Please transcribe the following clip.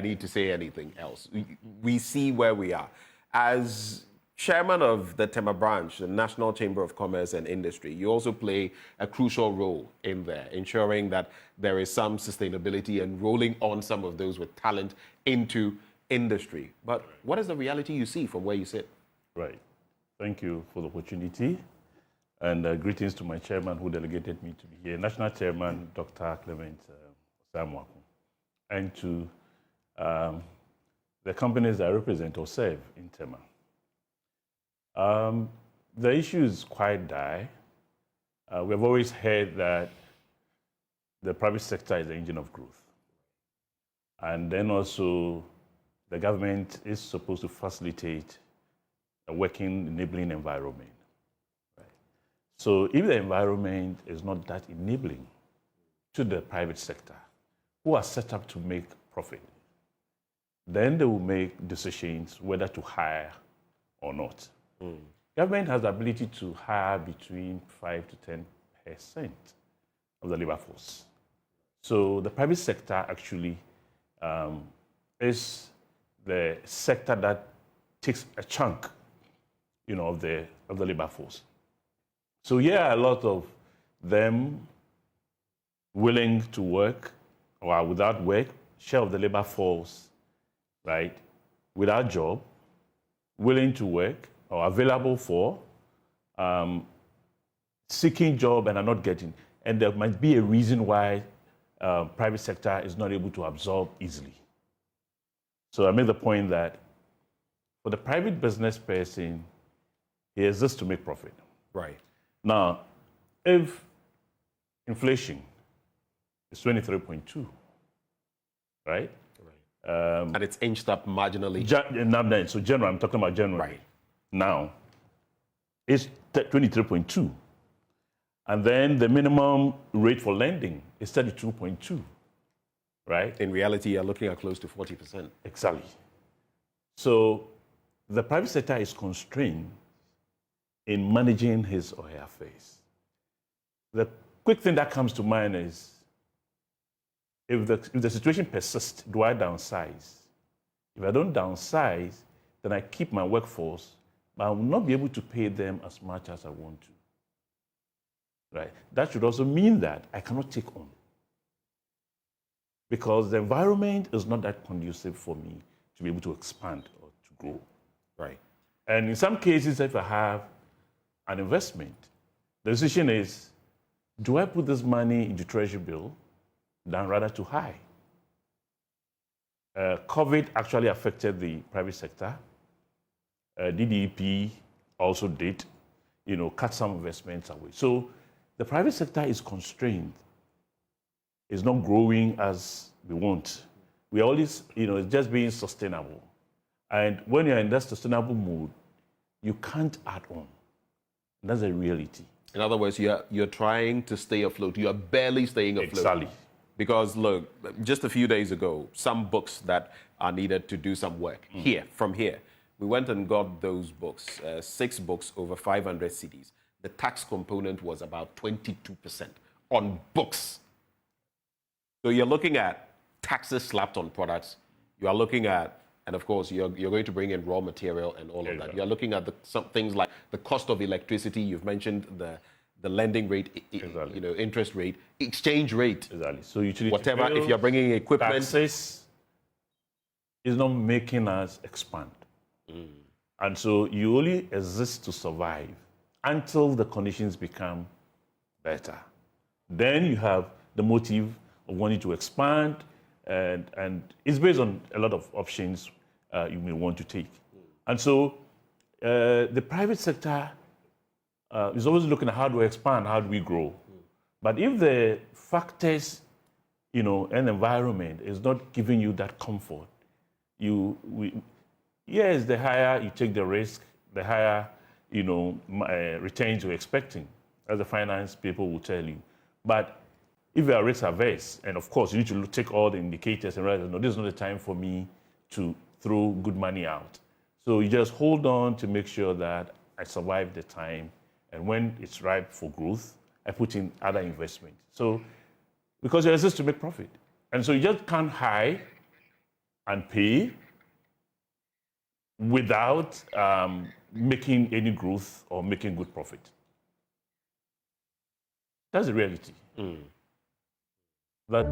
need to say anything else. We see where we are. As chairman of the Tema Branch, the National Chamber of Commerce and Industry, you also play a crucial role in there, ensuring that there is some sustainability and rolling on some of those with talent into industry. But what is the reality you see from where you sit? Right. Thank you for the opportunity. And greetings to my chairman who delegated me to be here, National Chairman Dr. Clement Samuaku, and to the companies I represent or serve in Tema. The issue is quite dire. We have always heard that the private sector is the engine of growth. And then also the government is supposed to facilitate a working, enabling environment. Right? So if the environment is not that enabling to the private sector, who are set up to make profit, then they will make decisions whether to hire or not. Government has the ability to hire between 5 to 10% of the labor force. So the private sector actually is the sector that takes a chunk, of the labor force. So yeah, a lot of them willing to work or without work, share of the labor force, right, without job, willing to work or available for, seeking job and are not getting. And there might be a reason why private sector is not able to absorb easily. So I make the point that for the private business person, he exists to make profit. Right. Now, if inflation is 23.2, right? And it's inched up marginally. So January, I'm talking about January. Right. Now, it's 23.2. And then the minimum rate for lending is 32.2, right? In reality, you're looking at close to 40%. Exactly. So the private sector is constrained in managing his or her affairs. The quick thing that comes to mind is, if the situation persists, do I downsize? If I don't downsize, then I keep my workforce, but I will not be able to pay them as much as I want to. Right? That should also mean that I cannot take on, because the environment is not that conducive for me to be able to expand or to grow. Right. And in some cases, if I have an investment, the decision is, do I put this money into treasury bill than rather to high? COVID actually affected the private sector. DDEP also did, cut some investments away. So the private sector is constrained. It's not growing as we want. We always, it's just being sustainable. And when you're in that sustainable mode, you can't add on. And that's a reality. In other words, you're trying to stay afloat. You are barely staying afloat. Exactly. Because look, just a few days ago, some books that are needed to do some work from here, we went and got those books, 6 books over 500 CDs. The tax component was about 22% on books. So you're looking at taxes slapped on products. You are looking at, and of course, you're going to bring in raw material and all of that. You're looking at some things like the cost of electricity. You've mentioned the lending rate, interest rate, exchange rate. Exactly. So utility whatever, bills, if you're bringing equipment. Taxes is not making us expand. And so you only exist to survive until the conditions become better. Then you have the motive of wanting to expand, and it's based on a lot of options you may want to take. And so the private sector is always looking at how do we expand, how do we grow. But if the factors, and environment is not giving you that comfort, yes, the higher you take the risk, the higher, returns you're expecting, as the finance people will tell you. But if you are risk averse, and of course you need to take all the indicators and realize, no, this is not the time for me to throw good money out. So you just hold on to make sure that I survive the time, and when it's ripe for growth, I put in other investments. So, because you exist to make profit. And so you just can't hide and pay without making any growth or making good profit. That's the reality. That